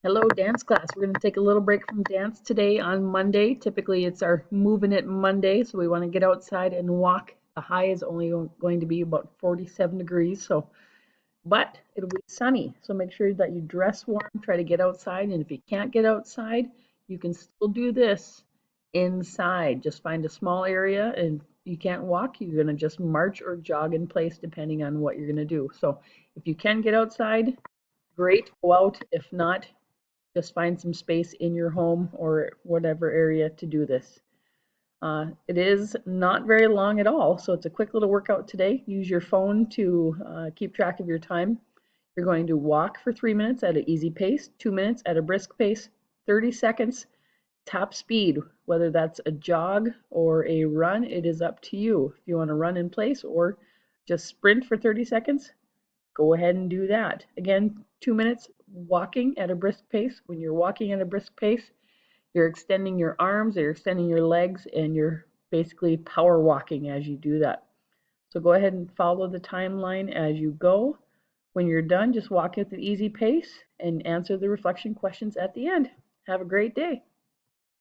Hello, dance class. We're going to take a little break from dance today on Monday. Typically, it's our Moving It Monday, so we want to get outside and walk. The high is only going to be about 47 degrees, but it'll be sunny. So make sure that you dress warm, try to get outside, and if you can't get outside, you can still do this inside. Just find a small area, and you can't walk, you're going to just march or jog in place depending on what you're going to do. So if you can get outside, great, go out. If not, just find some space in your home or whatever area to do this. It is not very long at all, so it's a quick little workout today. Use your phone to keep track of your time. You're going to walk for 3 minutes at an easy pace, 2 minutes at a brisk pace, 30 seconds top speed, whether that's a jog or a run, it is up to you. If you want to run in place or just sprint for 30 seconds, go ahead and do that. Again, 2 minutes walking at a brisk pace. When you're walking at a brisk pace, you're extending your arms, you're extending your legs, and you're basically power walking as you do that. So go ahead and follow the timeline as you go. When you're done, just walk at an easy pace and answer the reflection questions at the end. Have a great day.